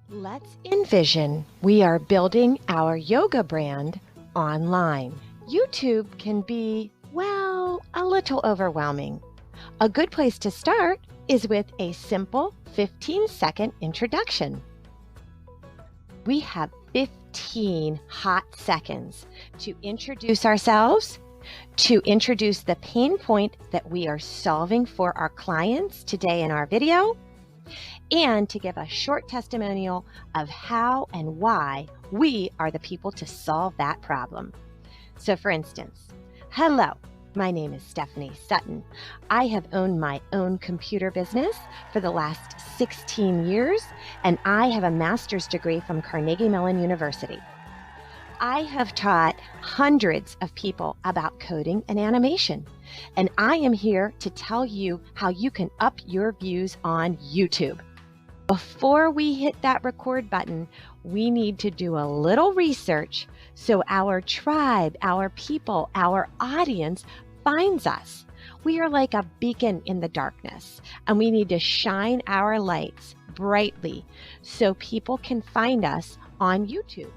Let's envision we are building our yoga brand online. YouTube can be, well, a little overwhelming. A good place to start is with a simple 15-second introduction. We have 15 hot seconds to introduce ourselves, to introduce the pain point that we are solving for our clients today in our video, and to give a short testimonial of how and why we are the people to solve that problem. So for instance, hello, my name is Stephanie Sutton. I have owned my own computer business for the last 16 years, and I have a master's degree from Carnegie Mellon University. I have taught hundreds of people about coding and animation, and I am here to tell you how you can up your views on YouTube. Before we hit that record button, we need to do a little research so our tribe, our people, our audience finds us. We are like a beacon in the darkness, and we need to shine our lights brightly so people can find us on YouTube.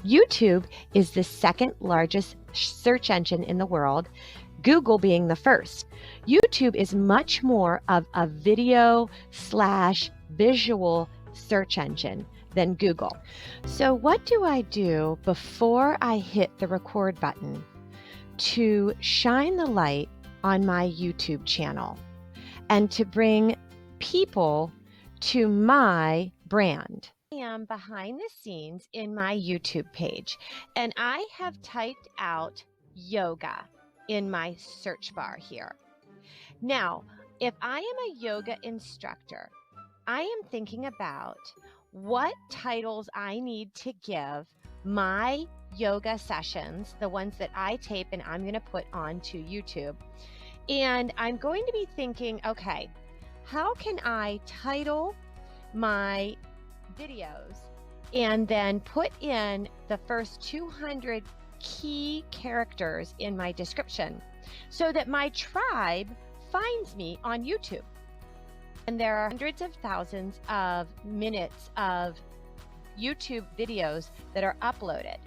YouTube is the second largest search engine in the world, Google being the first. YouTube is much more of a video/visual search engine than Google. So what do I do before I hit the record button to shine the light on my YouTube channel and to bring people to my brand? I am behind the scenes in my YouTube page, and I have typed out yoga in my search bar here. Now, if I am a yoga instructor, I am thinking about what titles I need to give my yoga sessions, the ones that I tape and I'm going to put onto YouTube. And I'm going to be thinking, okay, how can I title my videos and then put in the first 200 key characters in my description so that my tribe finds me on YouTube? And there are hundreds of thousands of minutes of YouTube videos that are uploaded.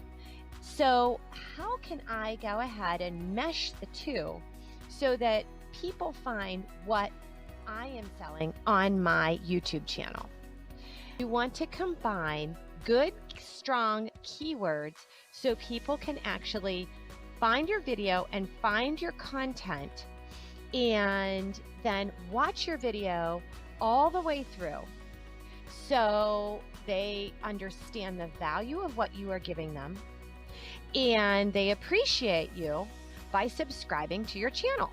So how can I go ahead and mesh the two so that people find what I am selling on my YouTube channel? You want to combine good, strong keywords so people can actually find your video and find your content and then watch your video all the way through so they understand the value of what you are giving them and they appreciate you by subscribing to your channel.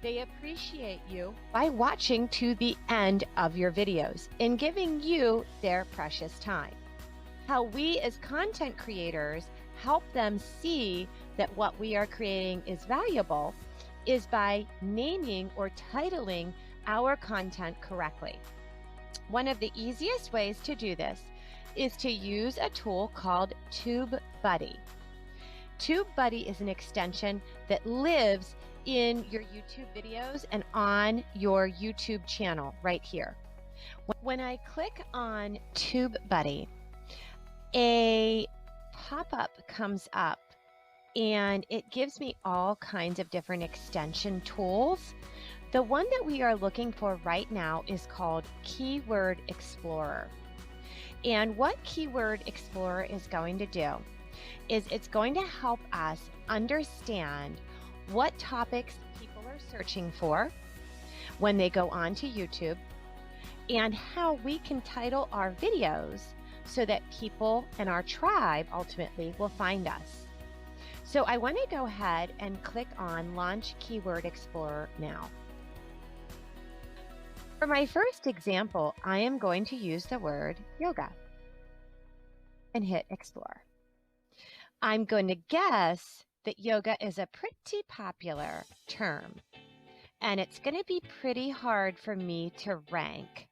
They appreciate you by watching to the end of your videos and giving you their precious time. How we as content creators help them see that what we are creating is valuable is by naming or titling our content correctly. One of the easiest ways to do this is to use a tool called Tubebuddy. Tubebuddy is an extension that lives in your YouTube videos and on your YouTube channel right here. When I click on Tubebuddy, a pop-up comes up and it gives me all kinds of different extension tools. The one that we are looking for right now is called Keyword Explorer. And what Keyword Explorer is going to do is it's going to help us understand what topics people are searching for when they go onto YouTube and how we can title our videos so that people and our tribe ultimately will find us. So I want to go ahead and click on Launch Keyword Explorer now. For my first example, I am going to use the word yoga and hit Explore. I'm going to guess that yoga is a pretty popular term, and it's going to be pretty hard for me to rank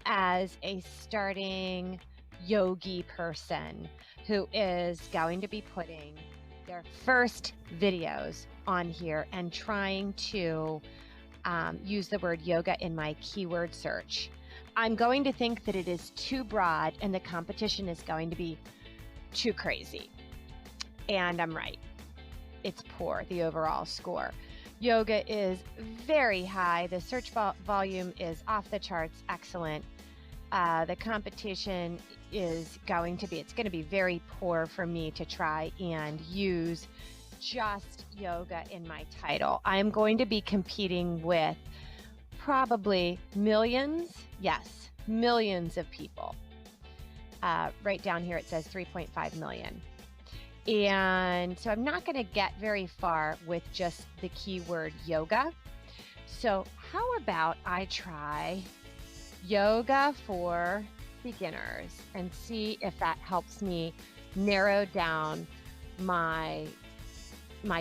as a starting yogi person who is going to be putting their first videos on here and trying to use the word yoga in my keyword search. I'm going to think that it is too broad and the competition is going to be too crazy. And I'm right. It's poor, the overall score. Yoga is very high. The search volume is off the charts, excellent. The competition is going to be very poor for me to try and use just yoga in my title. I am going to be competing with probably millions, yes, millions of people. Right down here it says 3.5 million. And so I'm not going to get very far with just the keyword yoga. So how about I try yoga for beginners and see if that helps me narrow down my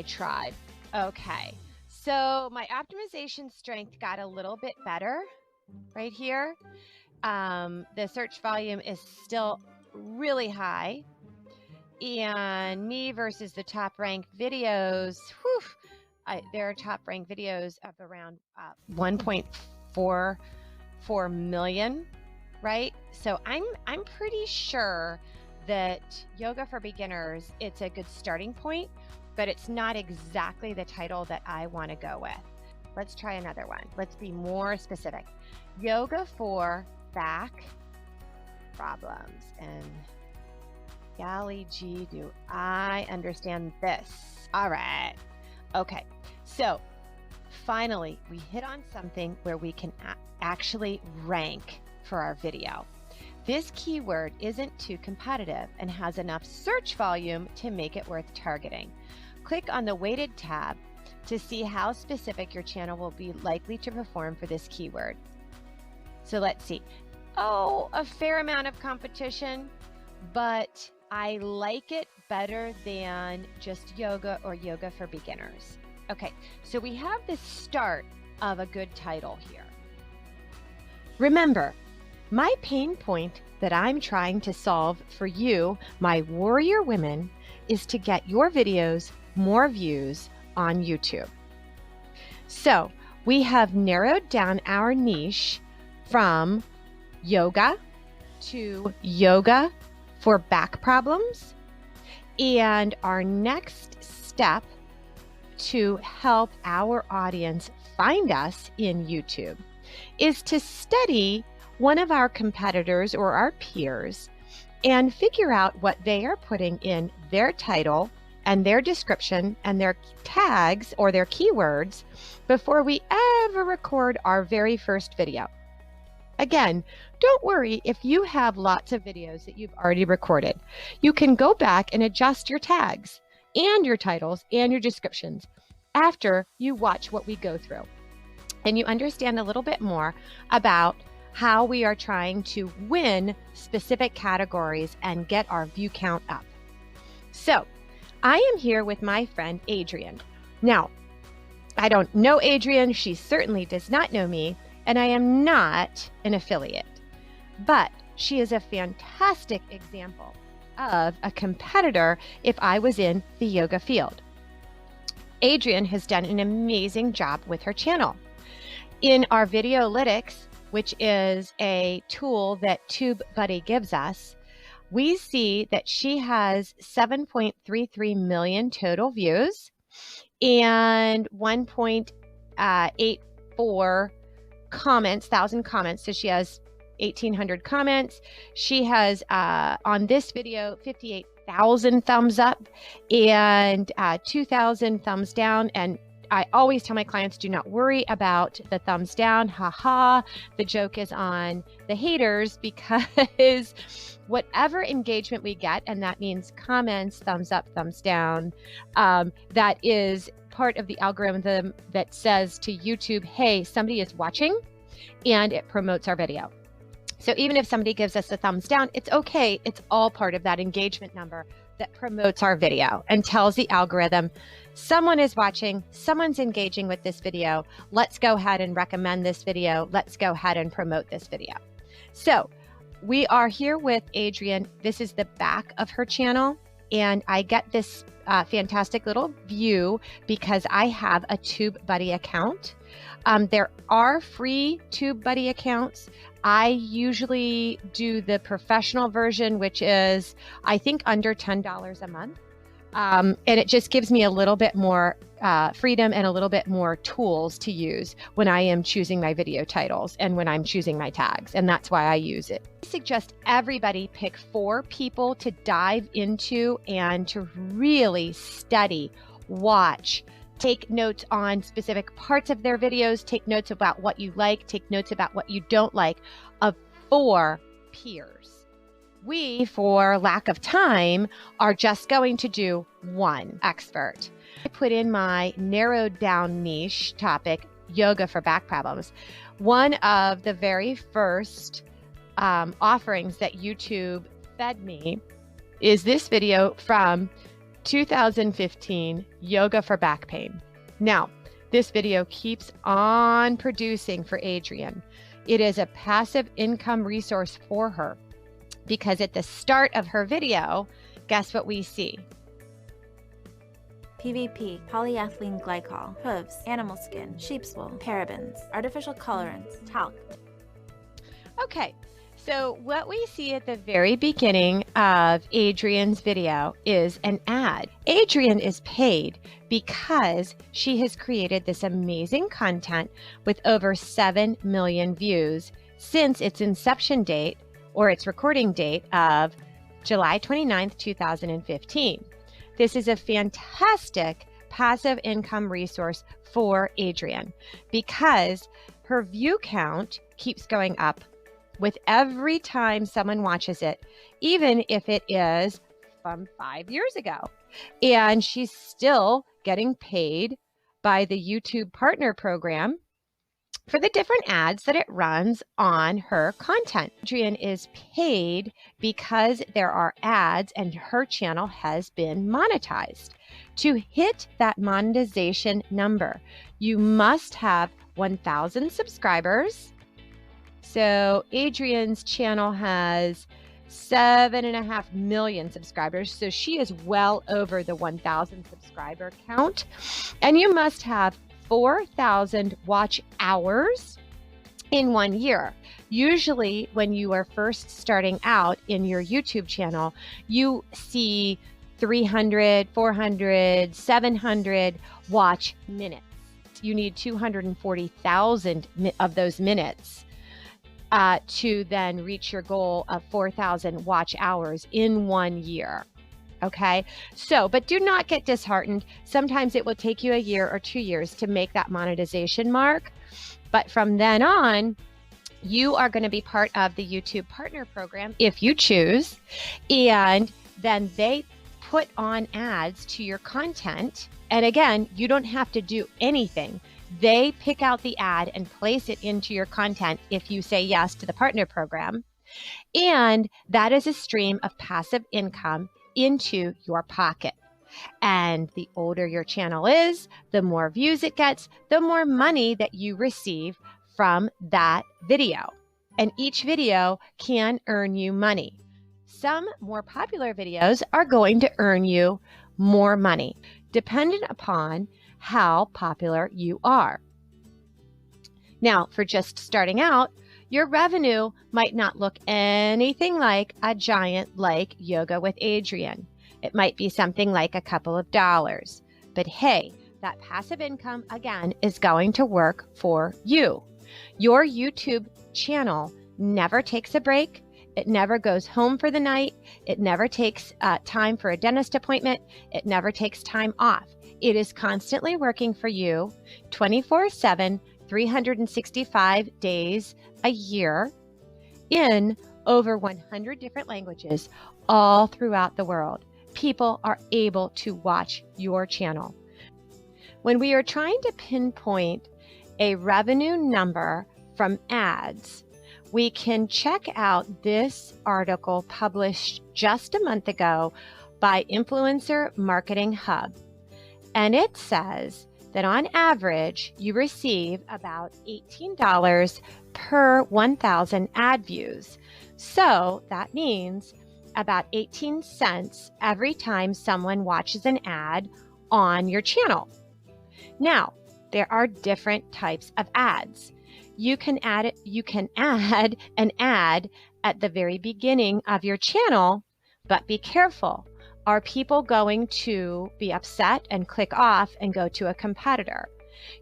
tribe. Okay, so my optimization strength got a little bit better right here. The search volume is still really high. And me versus the top ranked videos, there are top ranked videos of around 1.44 million, right? So I'm pretty sure that yoga for beginners, it's a good starting point, but it's not exactly the title that I want to go with. Let's try another one. Let's be more specific. Yoga for back problems. And golly gee, do I understand this. All right. Okay. So finally, we hit on something where we can actually rank for our video. This keyword isn't too competitive and has enough search volume to make it worth targeting. Click on the weighted tab to see how specific your channel will be likely to perform for this keyword. So let's see. Oh, a fair amount of competition, but I like it better than just yoga or yoga for beginners. Okay, so we have the start of a good title here. Remember, my pain point that I'm trying to solve for you, my warrior women, is to get your videos more views on YouTube. So we have narrowed down our niche from yoga to yoga for back problems. And our next step to help our audience find us in YouTube is to study one of our competitors or our peers and figure out what they are putting in their title and their description and their tags or their keywords before we ever record our very first video. Again, don't worry if you have lots of videos that you've already recorded. You can go back and adjust your tags and your titles and your descriptions after you watch what we go through. And you understand a little bit more about how we are trying to win specific categories and get our view count up. So I am here with my friend Adrienne. Now, I don't know Adrienne. She certainly does not know me. And I am not an affiliate, but she is a fantastic example of a competitor if I was in the yoga field. Adrienne has done an amazing job with her channel. In our Videolytics, which is a tool that Tubebuddy gives us, we see that she has 7.33 million total views and 1.84 comments, 1,000 comments. So she has 1,800 comments. She has, on this video, 58,000 thumbs up and 2,000 thumbs down. And I always tell my clients, do not worry about the thumbs down. Haha. The joke is on the haters, because whatever engagement we get, and that means comments, thumbs up, thumbs down, that is part of the algorithm that says to YouTube, hey, somebody is watching, and it promotes our video. So even if somebody gives us a thumbs down, it's okay. It's all part of that engagement number that promotes our video and tells the algorithm, someone is watching, someone's engaging with this video. Let's go ahead and recommend this video. Let's go ahead and promote this video. So we are here with Adrienne. This is the back of her channel. And I get this fantastic little view because I have a Tubebuddy account. There are free Tubebuddy accounts. I usually do the professional version, which is, I think, under $10 a month. And it just gives me a little bit more freedom and a little bit more tools to use when I am choosing my video titles and when I'm choosing my tags. And that's why I use it. I suggest everybody pick 4 people to dive into and to really study, watch, take notes on specific parts of their videos, take notes about what you like, take notes about what you don't like, of 4 peers. We, for lack of time, are just going to do 1 expert. I put in my narrowed down niche topic, yoga for back problems. One of the very first offerings that YouTube fed me is this video from 2015, yoga for back pain. Now, this video keeps on producing for Adrienne. It is a passive income resource for her. Because at the start of her video, guess what we see? PVP, polyethylene glycol, hooves, animal skin, sheep's wool, parabens, artificial colorants, talc. Okay, so what we see at the very beginning of Adrienne's video is an ad. Adrienne is paid because she has created this amazing content with over 7 million views since its inception date, or its recording date of July 29th, 2015. This is a fantastic passive income resource for Adrienne because her view count keeps going up with every time someone watches it, even if it is from 5 years ago. And she's still getting paid by the YouTube Partner Program for the different ads that it runs on her content. Adrienne is paid because there are ads and her channel has been monetized. To hit that monetization number, you must have 1,000 subscribers. So Adrienne's channel has 7.5 million subscribers. So she is well over the 1,000 subscriber count. And you must have 4,000 watch hours in 1 year. Usually when you are first starting out in your YouTube channel, you see 300, 400, 700 watch minutes. You need 240,000 of those minutes to then reach your goal of 4,000 watch hours in 1 year. Okay, so, but do not get disheartened. Sometimes it will take you a year or 2 years to make that monetization mark. But from then on, you are going to be part of the YouTube Partner Program if you choose. And then they put on ads to your content. And again, you don't have to do anything. They pick out the ad and place it into your content if you say yes to the Partner Program. And that is a stream of passive income into your pocket. And the older your channel is, the more views it gets, the more money that you receive from that video. And each video can earn you money. Some more popular videos are going to earn you more money, dependent upon how popular you are. Now, for just starting out, your revenue might not look anything like a giant like Yoga with Adrienne. It might be something like a couple of dollars. But hey, that passive income, again, is going to work for you. Your YouTube channel never takes a break. It never goes home for the night. It never takes time for a dentist appointment. It never takes time off. It is constantly working for you 24/7, 365 days a year in over 100 different languages all throughout the world. People are able to watch your channel. When we are trying to pinpoint a revenue number from ads, we can check out this article published just a month ago by Influencer Marketing Hub. And it says that on average, you receive about $18 per 1,000 ad views. So that means about 18 cents every time someone watches an ad on your channel. Now, there are different types of ads. you can add an ad at the very beginning of your channel, but be careful. Are people going to be upset and click off and go to a competitor?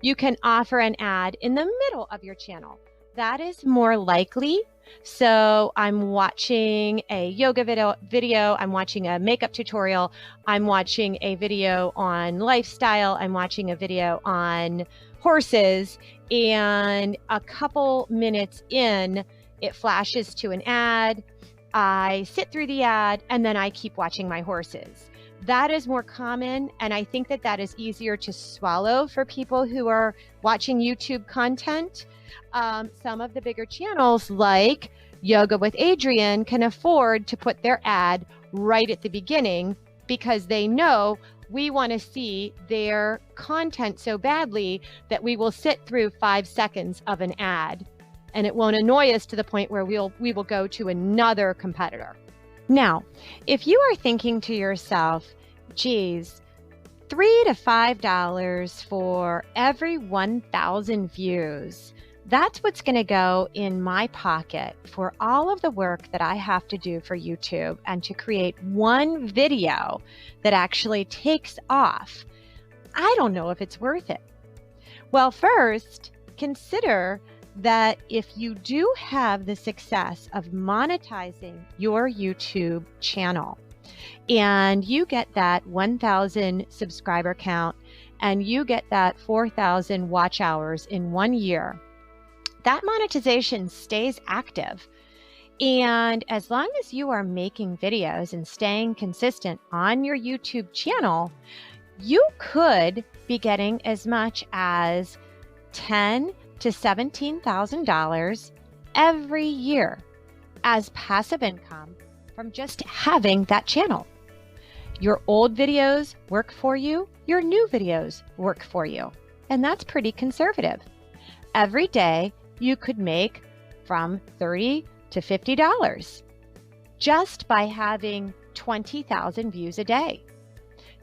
You can offer an ad in the middle of your channel. That is more likely. So I'm watching a yoga video, I'm watching a makeup tutorial, I'm watching a video on lifestyle, I'm watching a video on horses, and a couple minutes in, it flashes to an ad. I sit through the ad, and then I keep watching my horses. That is more common, and I think that is easier to swallow for people who are watching YouTube content. Some of the bigger channels like Yoga with Adrienne can afford to put their ad right at the beginning because they know we want to see their content so badly that we will sit through 5 seconds of an ad, and it won't annoy us to the point where we will go to another competitor. Now, if you are thinking to yourself, geez, $3 to $5 for every 1,000 views, that's what's going to go in my pocket for all of the work that I have to do for YouTube and to create one video that actually takes off. I don't know if it's worth it. Well, first, consider that if you do have the success of monetizing your YouTube channel and you get that 1,000 subscriber count and you get that 4,000 watch hours in 1 year, that monetization stays active. And as long as you are making videos and staying consistent on your YouTube channel, you could be getting as much as $10,000 to $17,000 every year as passive income from just having that channel. Your old videos work for you, your new videos work for you, and that's pretty conservative. Every day you could make from $30 to $50 just by having 20,000 views a day.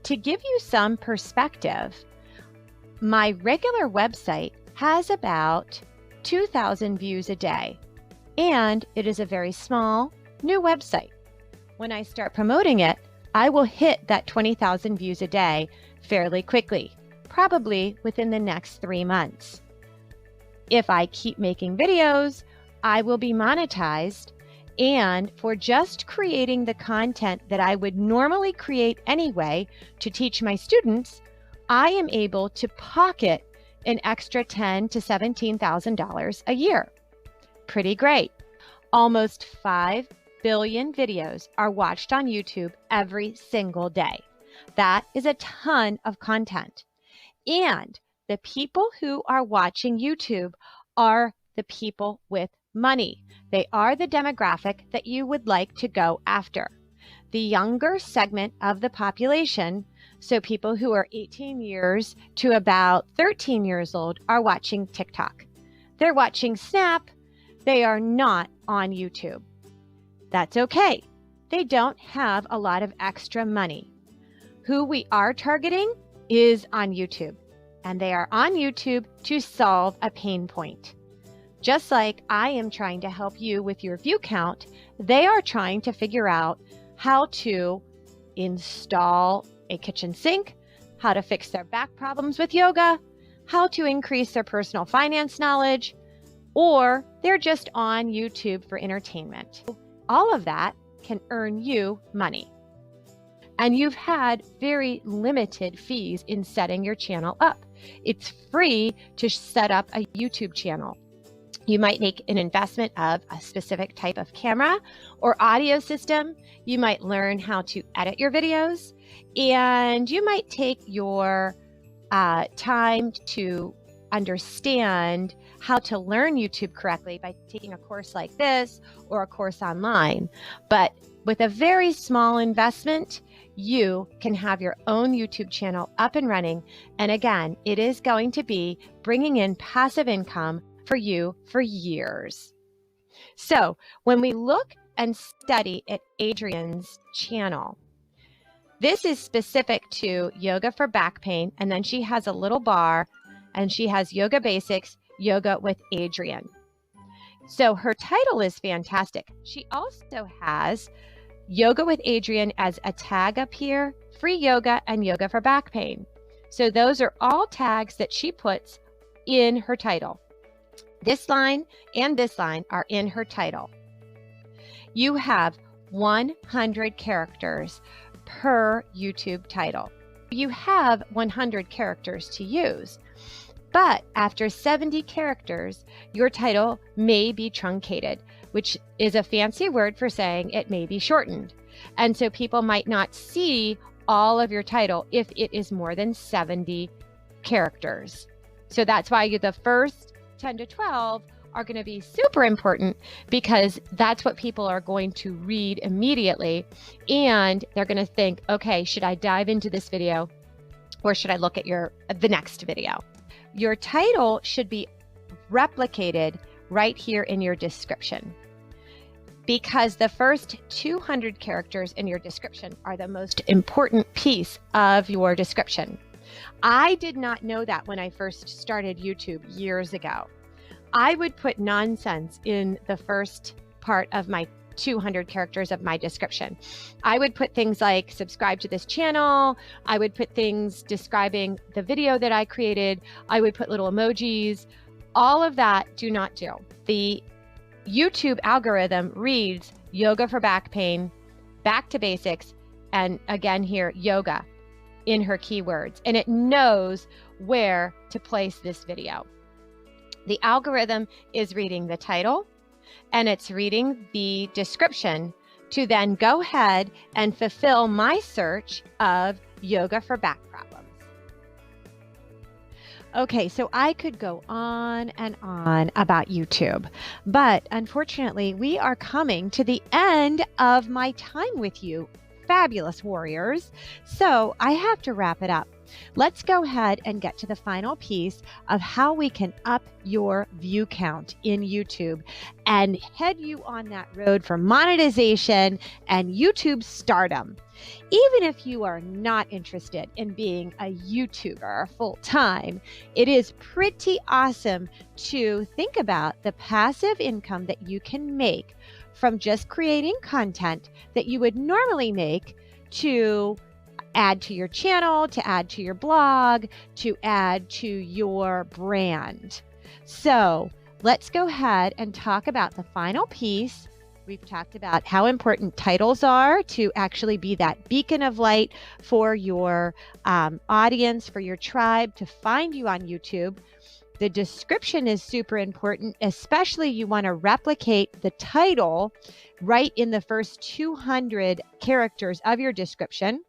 To give you some perspective, my regular website has about 2,000 views a day, and it is a very small new website. When I start promoting it, I will hit that 20,000 views a day fairly quickly, probably within the next 3 months. If I keep making videos, I will be monetized, and for just creating the content that I would normally create anyway to teach my students, I am able to pocket an extra $10,000 to $17,000 a year. Pretty great. Almost 5 billion videos are watched on YouTube every single day. That is a ton of content. And the people who are watching YouTube are the people with money. They are the demographic that you would like to go after. The younger segment of the population, so people who are 18 years to about 13 years old, are watching TikTok. They're watching Snap. They are not on YouTube. That's okay. They don't have a lot of extra money. Who we are targeting is on YouTube, and they are on YouTube to solve a pain point. Just like I am trying to help you with your view count, they are trying to figure out how to install a kitchen sink, how to fix their back problems with yoga, how to increase their personal finance knowledge, or they're just on YouTube for entertainment. All of that can earn you money. And you've had very limited fees in setting your channel up. It's free to set up a YouTube channel. You might make an investment of a specific type of camera or audio system. You might learn how to edit your videos, and you might take your time to understand how to learn YouTube correctly by taking a course like this or a course online. But with a very small investment, you can have your own YouTube channel up and running. And again, it is going to be bringing in passive income for you for years. So when we look and study at Adrienne's channel, this is specific to yoga for back pain. And then she has a little bar and she has yoga basics, Yoga with Adrienne. So her title is fantastic. She also has Yoga with Adrienne as a tag up here, free yoga and yoga for back pain. So those are all tags that she puts in her title. This line and this line are in her title. You have 100 characters per YouTube title. You have 100 characters to use, but after 70 characters, your title may be truncated, which is a fancy word for saying it may be shortened. And so people might not see all of your title if it is more than 70 characters. So that's why the first 10 to 12 are going to be super important, because that's what people are going to read immediately. And they're going to think, okay, should I dive into this video or should I look at the next video? Your title should be replicated right here in your description, because the first 200 characters in your description are the most important piece of your description. I did not know that when I first started YouTube years ago. I would put nonsense in the first part of my 200 characters of my description. I would put things like subscribe to this channel. I would put things describing the video that I created. I would put little emojis. All of that do not do. The YouTube algorithm reads yoga for back pain, back to basics, and again here, yoga in her keywords, and it knows where to place this video. The algorithm is reading the title and it's reading the description to then go ahead and fulfill my search of yoga for back problems. Okay, so I could go on and on about YouTube, but unfortunately we are coming to the end of my time with you, fabulous warriors. So I have to wrap it up. Let's go ahead and get to the final piece of how we can up your view count in YouTube and head you on that road for monetization and YouTube stardom. Even if you are not interested in being a YouTuber full time, it is pretty awesome to think about the passive income that you can make from just creating content that you would normally make to add to your channel, to add to your blog, to add to your brand. So let's go ahead and talk about the final piece. We've talked about how important titles are to actually be that beacon of light for your audience, for your tribe to find you on YouTube. The description is super important, especially you want to replicate the title right in the first 200 characters of your description.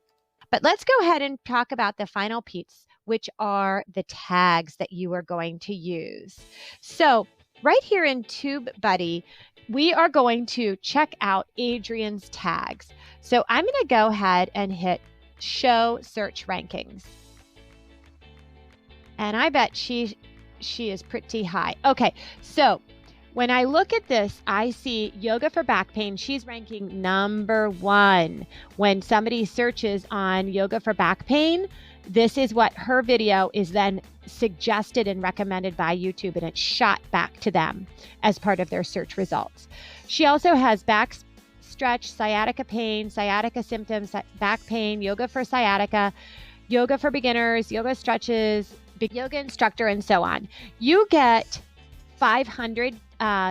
But let's go ahead and talk about the final piece, which are the tags that you are going to use. So right here in Tubebuddy, we are going to check out Adrienne's tags. So I'm going to go ahead and hit show search rankings. And I bet she is pretty high. Okay, so when I look at this, I see yoga for back pain. She's ranking #1. When somebody searches on yoga for back pain, this is what her video is then suggested and recommended by YouTube, and it's shot back to them as part of their search results. She also has back stretch, sciatica pain, sciatica symptoms, back pain, yoga for sciatica, yoga for beginners, yoga stretches, big yoga instructor, and so on. You get 500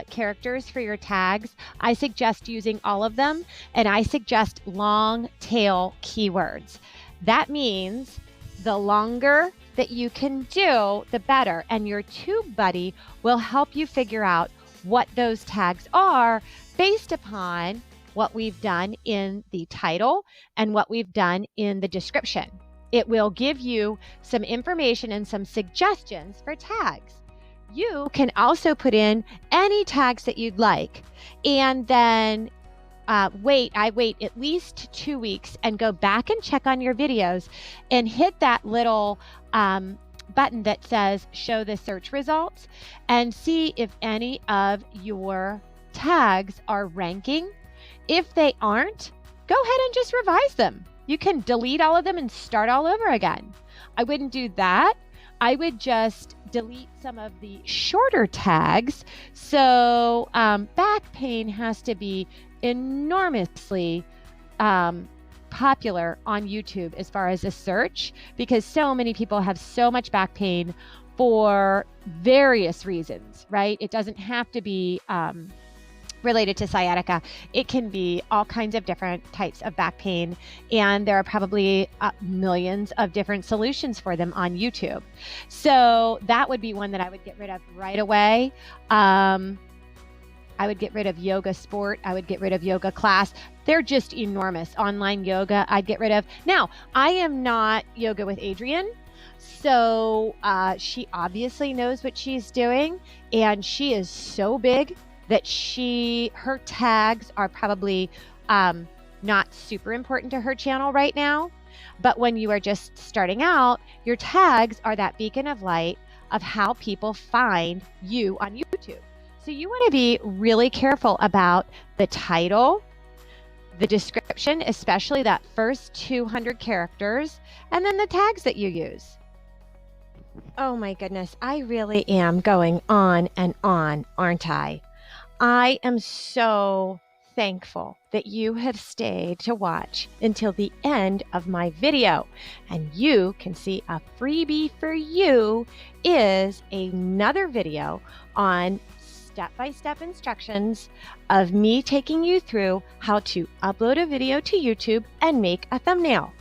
characters for your tags. I suggest using all of them, and I suggest long tail keywords. That means the longer that you can do, the better, and your Tubebuddy will help you figure out what those tags are based upon what we've done in the title and what we've done in the description. It will give you some information and some suggestions for tags. You can also put in any tags that you'd like, and then I wait at least 2 weeks and go back and check on your videos and hit that little button that says show the search results and see if any of your tags are ranking. If they aren't, go ahead and just revise them. You can delete all of them and start all over again. I wouldn't do that. I would just delete some of the shorter tags. So back pain has to be enormously popular on YouTube as far as a search, because so many people have so much back pain for various reasons, right? It doesn't have to be related to sciatica. It can be all kinds of different types of back pain, and there are probably millions of different solutions for them on YouTube. So that would be one that I would get rid of right away. I would get rid of yoga sport. I would get rid of yoga class. They're just enormous. Online yoga, I'd get rid of. Now, I am not Yoga with Adrienne, so she obviously knows what she's doing, and she is so big that her tags are probably not super important to her channel right now. But when you are just starting out, your tags are that beacon of light of how people find you on YouTube. So you want to be really careful about the title, the description, especially that first 200 characters, and then the tags that you use. Oh my goodness, I really am going on and on, aren't I? I am so thankful that you have stayed to watch until the end of my video. And you can see a freebie for you is another video on step-by-step instructions of me taking you through how to upload a video to YouTube and make a thumbnail.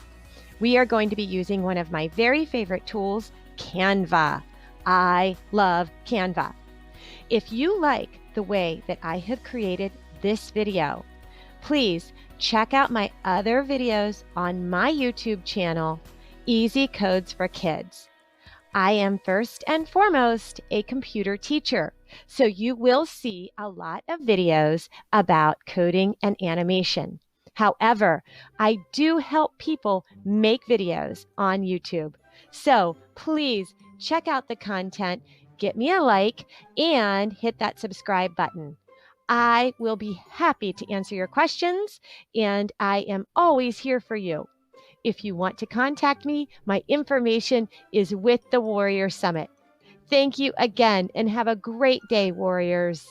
We are going to be using one of my very favorite tools, Canva. I love Canva. If you like the way that I have created this video, please check out my other videos on my YouTube channel, Easy Codes for Kids. I am first and foremost a computer teacher, so you will see a lot of videos about coding and animation. However, I do help people make videos on YouTube. So please check out the content, get me a like, and hit that subscribe button. I will be happy to answer your questions, and I am always here for you. If you want to contact me, my information is with the Warrior Summit. Thank you again, and have a great day, warriors.